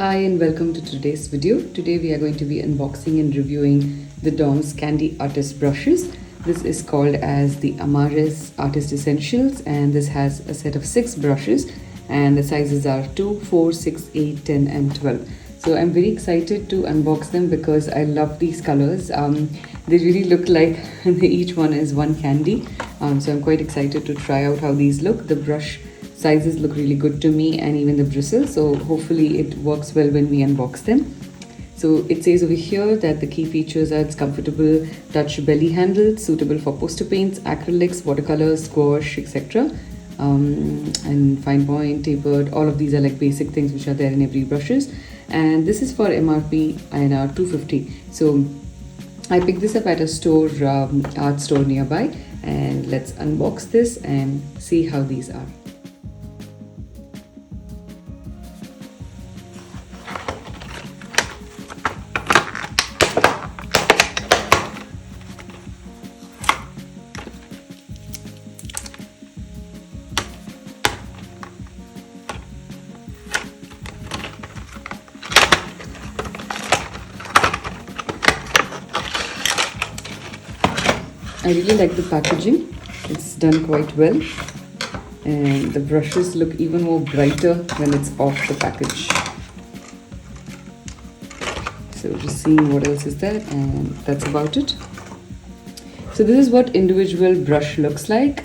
Hi and welcome to today's video. Today we are going to be unboxing and reviewing the DOMS Candy Artist brushes. This is called as the Amaris Artist Essentials and this has a set of 6 brushes and the sizes are 2, 4, 6, 8, 10 and 12. So I'm very excited to unbox them because I love these colors. They really look like each one is one candy. So I'm quite excited to try out how these look. The brush sizes look really good to me and even the bristles, so hopefully it works well when we unbox them. So it says over here that the key features are it's comfortable touch belly handle, suitable for poster paints, acrylics, watercolors, gouache, etc. And fine point, tapered, all of these are like basic things which are there in every brushes. And this is for MRP INR 250. So I picked this up at a store, art store nearby, and let's unbox this and see how these are. I really like the packaging. It's done quite well and the brushes look even more brighter when it's off the package. So just seeing what else is there, and that's about it. So this is what individual brush looks like.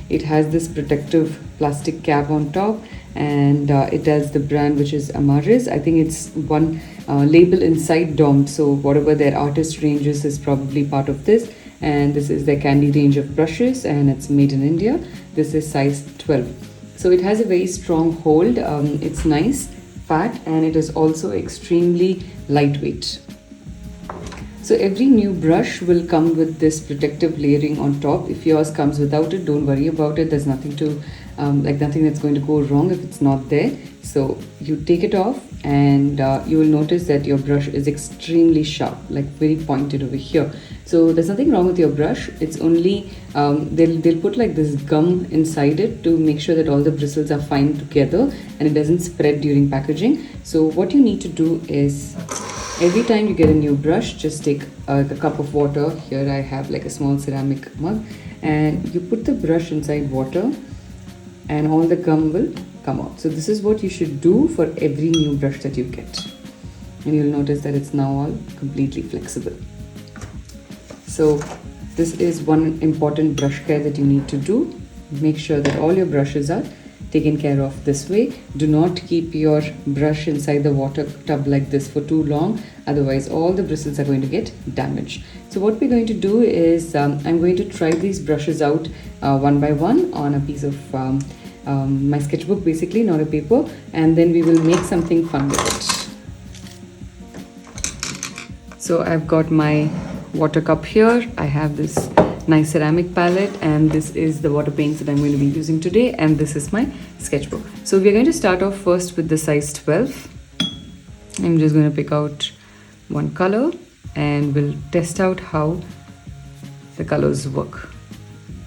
It has this protective plastic cap on top and it has the brand which is Amaris. I think it's one label inside DOM, so whatever their artist ranges is probably part of this. And this is their candy range of brushes and it's made in India. This is size 12. So it has a very strong hold. It's nice, fat, and it is also extremely lightweight. So every new brush will come with this protective layering on top. If yours comes without it, don't worry about it. There's nothing to nothing that's going to go wrong if it's not there. So you take it off and you will notice that your brush is extremely sharp, like very pointed over here. So there's nothing wrong with your brush. It's only they'll put like this gum inside it to make sure that all the bristles are fine together and it doesn't spread during packaging. So what you need to do is every time you get a new brush, just take a cup of water. Here I have like a small ceramic mug, and you put the brush inside water and all the gum will come out. So this is what you should do for every new brush that you get. And you'll notice that it's now all completely flexible. So this is one important brush care that you need to do. Make sure that all your brushes are taken care of this way. Do not keep your brush inside the water tub like this for too long, otherwise all the bristles are going to get damaged. So what we're going to do is I'm going to try these brushes out one by one on a piece of my sketchbook, basically, not a paper, and then we will make something fun with it. So I've got my water cup here. I have this nice ceramic palette and this is the water paints that I'm going to be using today, and this is my sketchbook. So we're going to start off first with the size 12. I'm just going to pick out one color and we'll test out how the colors work.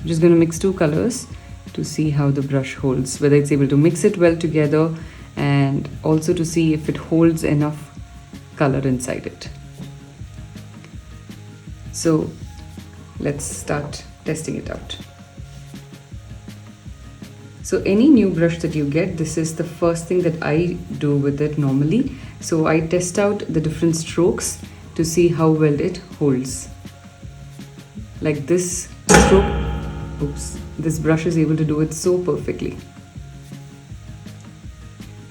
I'm just going to mix two colors to see how the brush holds, whether it's able to mix it well together and also to see if it holds enough color inside it. So let's start testing it out. So any new brush that you get, this is the first thing that I do with it normally. So I test out the different strokes to see how well it holds. Like this stroke, oops, this brush is able to do it so perfectly.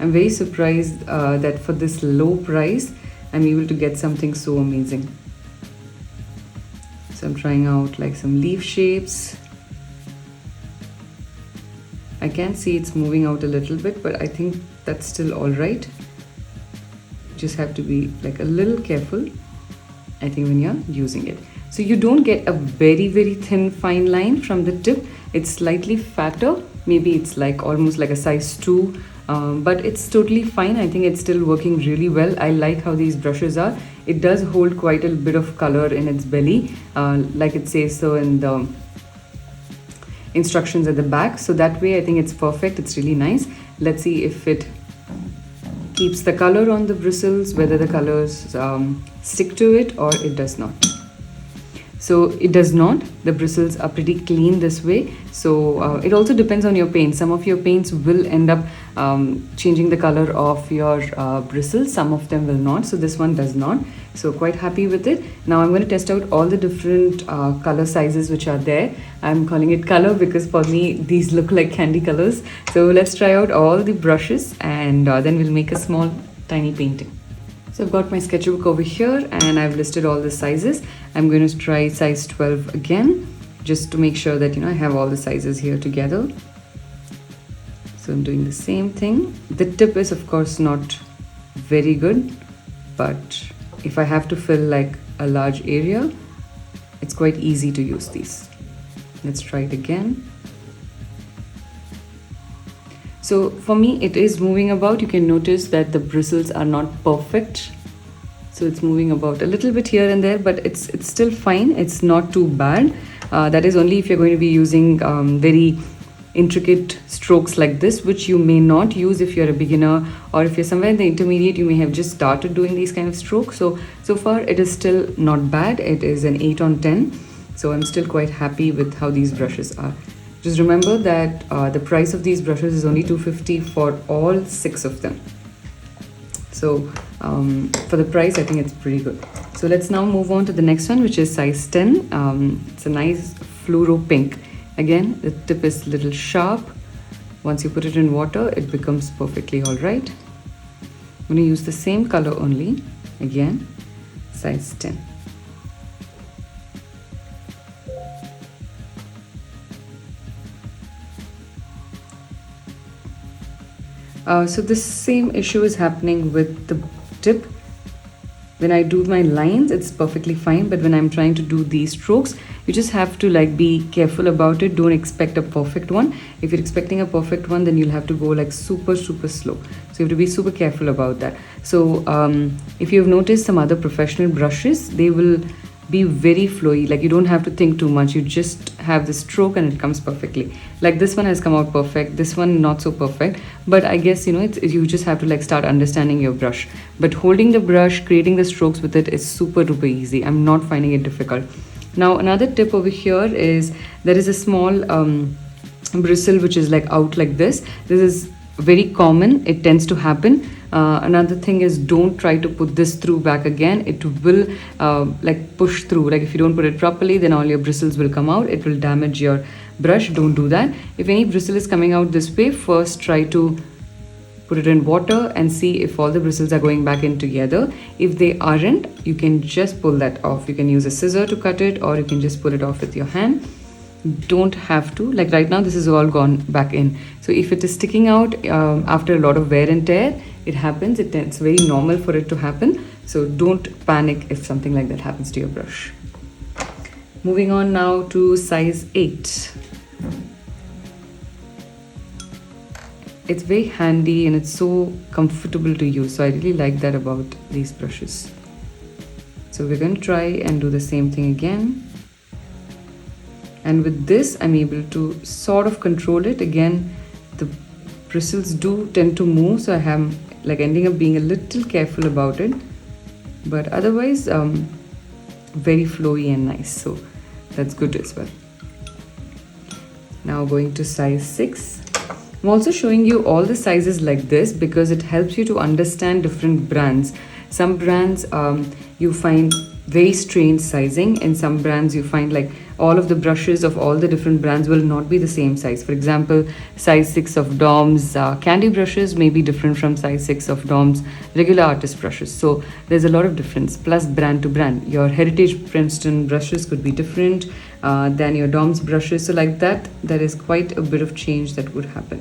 I'm very surprised that for this low price, I'm able to get something so amazing. So I'm trying out like some leaf shapes. I can see it's moving out a little bit, but I think that's still all right. Just have to be like a little careful, I think, when you're using it. So you don't get a very, very thin fine line from the tip. It's slightly fatter. Maybe it's like almost like a size 2. But it's totally fine. I think it's still working really well. I like how these brushes are. It does hold quite a bit of color in its belly, like it says so in the instructions at the back. So that way I think it's perfect. It's really nice. Let's see if it keeps the color on the bristles, whether the colors stick to it or it does not. So it does not. The bristles are pretty clean this way. So it also depends on your paint. Some of your paints will end up changing the color of your bristles. Some of them will not. So this one does not. So quite happy with it. Now I'm going to test out all the different color sizes which are there. I'm calling it color because for me these look like candy colors. So let's try out all the brushes and then we'll make a small tiny painting. So I've got my sketchbook over here and I've listed all the sizes. I'm going to try size 12 again, just to make sure that, you know, I have all the sizes here together. So I'm doing the same thing. The tip is of course not very good, but if I have to fill like a large area, it's quite easy to use these. Let's try it again. So for me, it is moving about. You can notice that the bristles are not perfect. So it's moving about a little bit here and there, but it's still fine. It's not too bad. That is only if you're going to be using very intricate strokes like this, which you may not use if you're a beginner, or if you're somewhere in the intermediate, you may have just started doing these kind of strokes. So far it is still not bad. It is an 8 on 10. So I'm still quite happy with how these brushes are. Just remember that the price of these brushes is only $250 for all 6 of them. So for the price, I think it's pretty good. So let's now move on to the next one, which is size 10. It's a nice fluoro pink. Again, the tip is a little sharp. Once you put it in water, it becomes perfectly all right. I'm going to use the same color only. Again, size 10. So this same issue is happening with the tip. When I do my lines, it's perfectly fine, but when I'm trying to do these strokes, you just have to like be careful about it. Don't expect a perfect one. If you're expecting a perfect one, then you'll have to go like super slow. So you have to be super careful about that. So if you've noticed some other professional brushes, they will be very flowy. Like you don't have to think too much. You just have the stroke and it comes perfectly. Like this one has come out perfect. This one not so perfect. But I guess, you know, you just have to like start understanding your brush. But holding the brush, creating the strokes with it is super duper easy. I'm not finding it difficult. Now another tip over here is there is a small bristle which is like out like this. This is very common. It tends to happen. Another thing is don't try to put this through back again. It will like push through. Like if you don't put it properly, then all your bristles will come out. It will damage your brush. Don't do that. If any bristle is coming out this way, first try to put it in water and see if all the bristles are going back in together. If they aren't, you can just pull that off. You can use a scissor to cut it, or you can just pull it off with your hand. Don't have to, like right now this is all gone back in. So if it is sticking out after a lot of wear and tear, it happens. It's very normal for it to happen. So don't panic if something like that happens to your brush. Moving on now to size 8. It's very handy and it's so comfortable to use. So I really like that about these brushes. So we're going to try and do the same thing again. And with this, I'm able to sort of control it. Again, the bristles do tend to move, so I am like ending up being a little careful about it. But otherwise, very flowy and nice. So that's good as well. Now going to size 6. I'm also showing you all the sizes like this because it helps you to understand different brands. Some brands you find very strange sizing, and some brands you find like all of the brushes of all the different brands will not be the same size. For example, size 6 of DOMS candy brushes may be different from size 6 of DOMS regular artist brushes. So there's a lot of difference, plus brand to brand. Your Heritage Princeton brushes could be different than your DOMS brushes. So like that, there is quite a bit of change that would happen.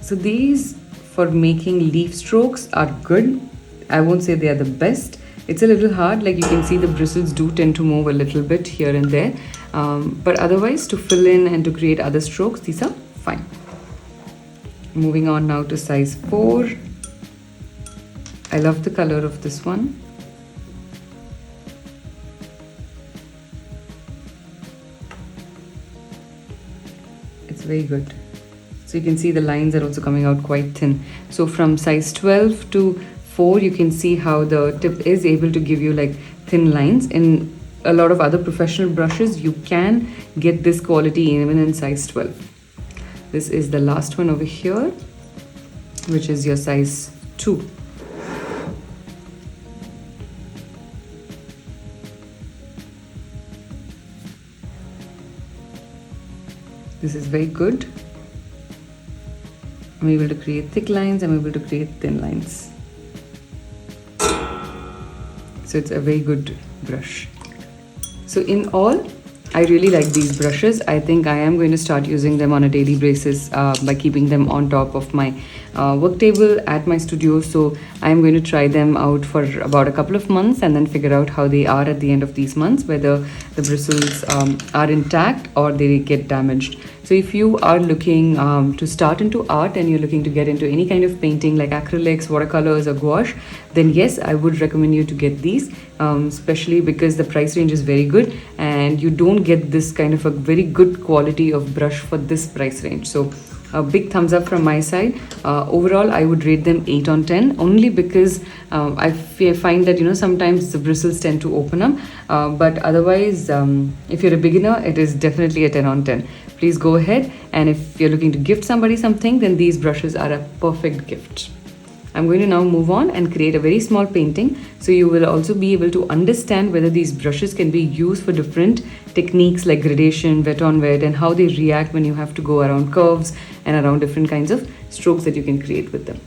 So these for making leaf strokes are good. I won't say they are the best. It's a little hard, like you can see the bristles do tend to move a little bit here and there. But otherwise, to fill in and to create other strokes, these are fine. Moving on now to size 4. I love the color of this one. It's very good. So you can see the lines are also coming out quite thin. So from size 12 to 4, you can see how the tip is able to give you like thin lines. In a lot of other professional brushes, you can get this quality even in size 12. This is the last one over here, which is your size 2. This is very good. I'm able to create thick lines, I'm able to create thin lines. So it's a very good brush. So in all, I really like these brushes. I think I am going to start using them on a daily basis by keeping them on top of my work table at my studio. So I'm going to try them out for about a couple of months and then figure out how they are at the end of these months, whether the bristles are intact or they get damaged. So if you are looking to start into art and you're looking to get into any kind of painting like acrylics, watercolors or gouache, then yes, I would recommend you to get these, especially because the price range is very good and you don't get this kind of a very good quality of brush for this price range. So a big thumbs up from my side. Overall, I would rate them 8 on 10 only because I find that, you know, sometimes the bristles tend to open up. But otherwise, if you're a beginner, it is definitely a 10 on 10. Please go ahead, and if you're looking to gift somebody something, then these brushes are a perfect gift. I'm going to now move on and create a very small painting, so you will also be able to understand whether these brushes can be used for different techniques like gradation, wet on wet, and how they react when you have to go around curves and around different kinds of strokes that you can create with them.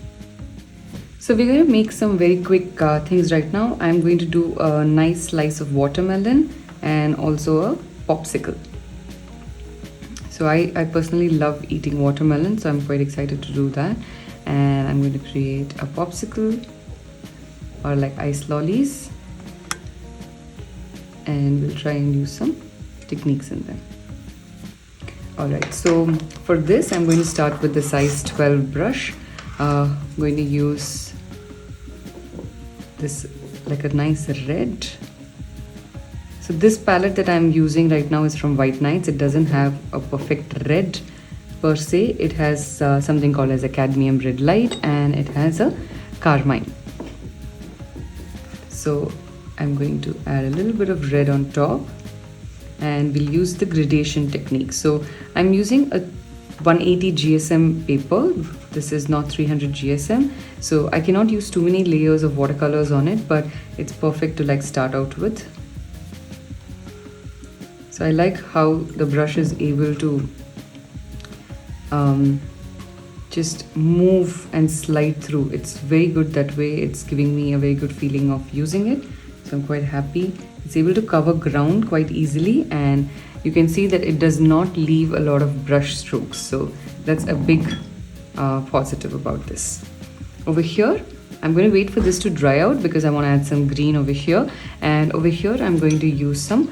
So we're going to make some very quick things right now. I'm going to do a nice slice of watermelon and also a popsicle. So I personally love eating watermelon, so I'm quite excited to do that. And I'm going to create a popsicle or like ice lollies, and we'll try and use some techniques in them. Alright, so for this I'm going to start with the size 12 brush. I'm going to use this like a nice red. So this palette that I'm using right now is from White Nights. It doesn't have a perfect red per se. It has something called as a cadmium red light, and it has a carmine. So I'm going to add a little bit of red on top, and we'll use the gradation technique. So I'm using a 180 GSM paper. This is not 300 GSM, so I cannot use too many layers of watercolors on it, but it's perfect to like start out with. So I like how the brush is able to just move and slide through. It's very good that way. It's giving me a very good feeling of using it, so I'm quite happy. It's able to cover ground quite easily, and you can see that it does not leave a lot of brush strokes, so that's a big positive about this. Over here I'm going to wait for this to dry out because I want to add some green over here, and over here I'm going to use some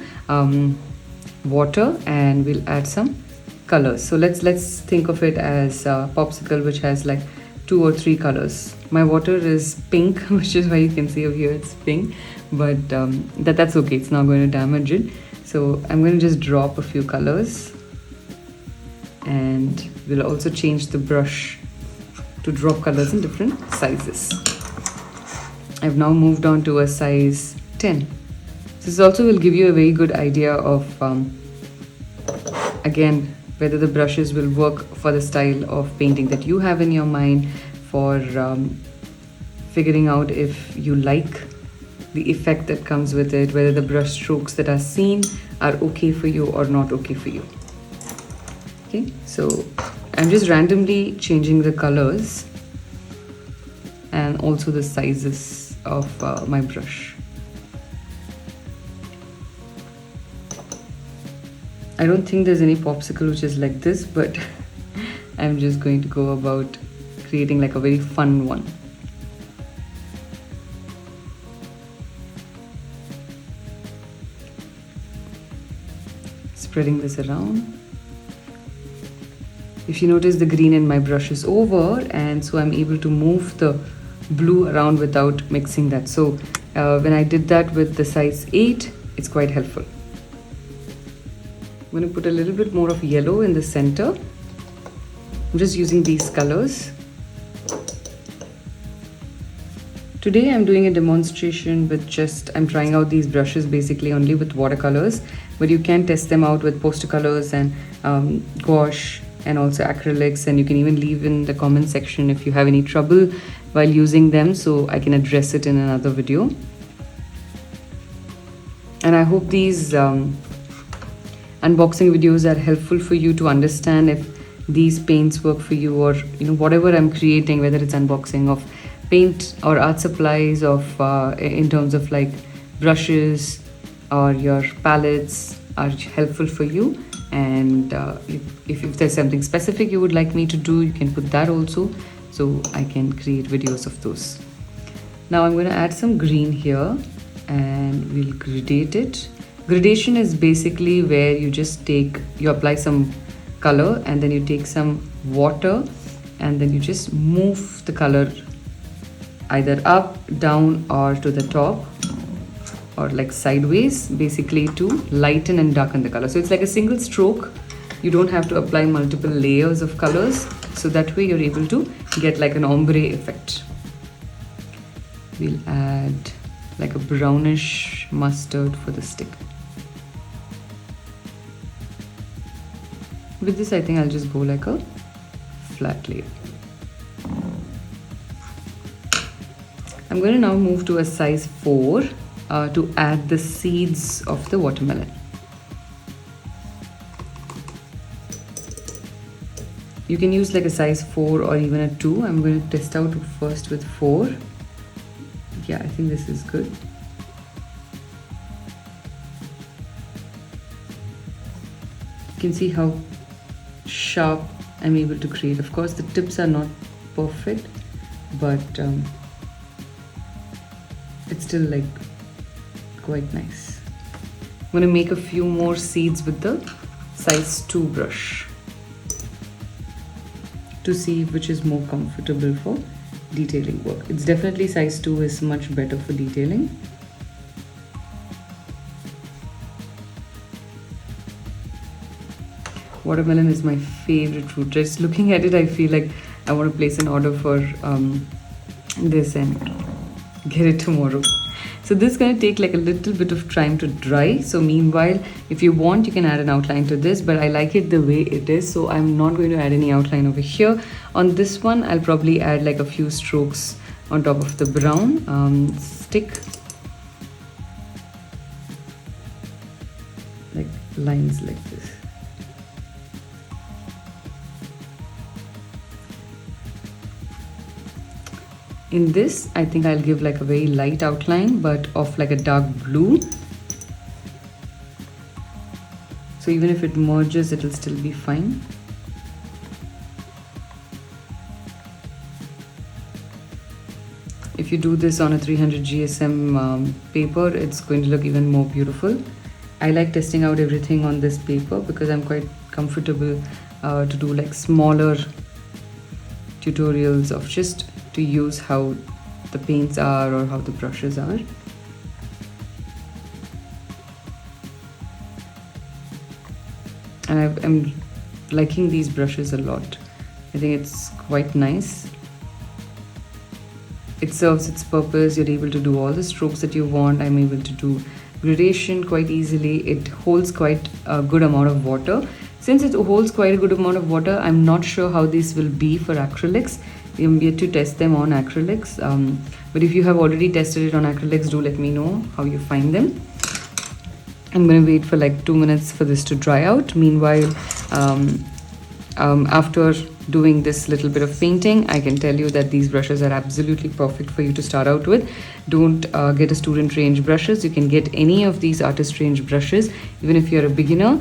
water, and we'll add some colors. So let's think of it as a popsicle which has like 2 or 3 colors. My water is pink, which is why you can see over here it's pink, but that's okay, it's not going to damage it. So I'm going to just drop a few colors, and we'll also change the brush to drop colors in different sizes. I've now moved on to a size 10. This also will give you a very good idea of again, whether the brushes will work for the style of painting that you have in your mind, for figuring out if you like the effect that comes with it, whether the brush strokes that are seen are okay for you or not okay for you. Okay, so I'm just randomly changing the colors and also the sizes of my brush. I don't think there's any popsicle which is like this, but I'm just going to go about creating like a very fun one. Spreading this around. If you notice, the green in my brush is over, and so I'm able to move the blue around without mixing that. So when I did that with the size 8, it's quite helpful. I'm going to put a little bit more of yellow in the center, I'm just using these colors. Today I'm doing a demonstration with I'm trying out these brushes basically only with watercolors, but you can test them out with poster colors and gouache and also acrylics, and you can even leave in the comment section if you have any trouble while using them, so I can address it in another video. And I hope these unboxing videos are helpful for you to understand if these paints work for you, or whatever I'm creating, whether it's unboxing of paint or art supplies of in terms of like brushes or your palettes are helpful for you. And if there's something specific you would like me to do, you can put that also, so I can create videos of those. Now I'm going to add some green here and we'll gradate it. Gradation is basically where you apply some color and then you take some water and then you just move the color either up, down, or to the top, or like sideways, basically to lighten and darken the color. So it's like a single stroke. You don't have to apply multiple layers of colors, so that way you're able to get like an ombre effect. We'll add like a brownish mustard for the stick. With this, I think I'll just go like a flat layer. I'm going to now move to a size 4 to add the seeds of the watermelon. You can use like a size 4 or even a 2. I'm going to test out first with 4. Yeah, I think this is good. You can see how sharp I'm able to create. Of course, the tips are not perfect, but it's still like quite nice. I'm going to make a few more seeds with the size 2 brush to see which is more comfortable for detailing work. It's definitely size 2 is much better for detailing. Watermelon is my favorite fruit. Just looking at it, I feel like I want to place an order for this and get it tomorrow. So this is going to take like a little bit of time to dry. So meanwhile, if you want, you can add an outline to this, but I like it the way it is, so I'm not going to add any outline over here. On this one, I'll probably add like a few strokes on top of the brown stick, like lines like this. In this, I think I'll give like a very light outline, but of like a dark blue. So even if it merges, it'll still be fine. If you do this on a 300 GSM paper, it's going to look even more beautiful. I like testing out everything on this paper because I'm quite comfortable to do like smaller tutorials of just to use how the paints are or how the brushes are. And I'm liking these brushes a lot. I think it's quite nice. It serves its purpose. You're able to do all the strokes that you want. I'm able to do gradation quite easily. It holds quite a good amount of water. Since it holds quite a good amount of water, I'm not sure how this will be for acrylics. I'm yet to test them on acrylics, but if you have already tested it on acrylics, do let me know how you find them. I'm going to wait for like 2 minutes for this to dry out. Meanwhile, after doing this little bit of painting, I can tell you that these brushes are absolutely perfect for you to start out with. Don't get a student range brushes. You can get any of these artist range brushes. Even if you're a beginner,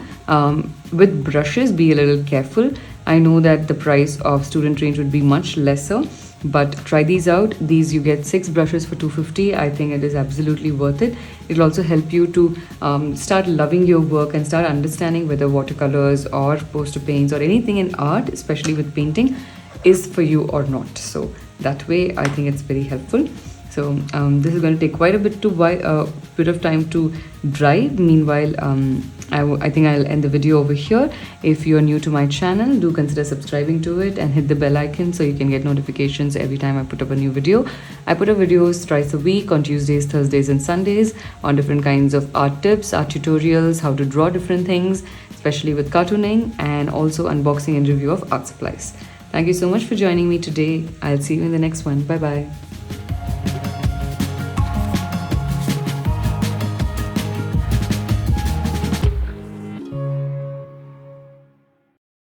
with brushes, be a little careful. I know that the price of student range would be much lesser, but try these out. These you get 6 brushes for $250. I think it is absolutely worth it. It'll also help you to start loving your work and start understanding whether watercolors or poster paints or anything in art, especially with painting, is for you or not. So that way I think it's very helpful. So this is going to take quite a bit of time to dry. Meanwhile, I think I'll end the video over here. If you're new to my channel, do consider subscribing to it and hit the bell icon so you can get notifications every time I put up a new video. I put up videos thrice a week on Tuesdays, Thursdays and Sundays on different kinds of art tips, art tutorials, how to draw different things, especially with cartooning, and also unboxing and review of art supplies. Thank you so much for joining me today. I'll see you in the next one. Bye bye.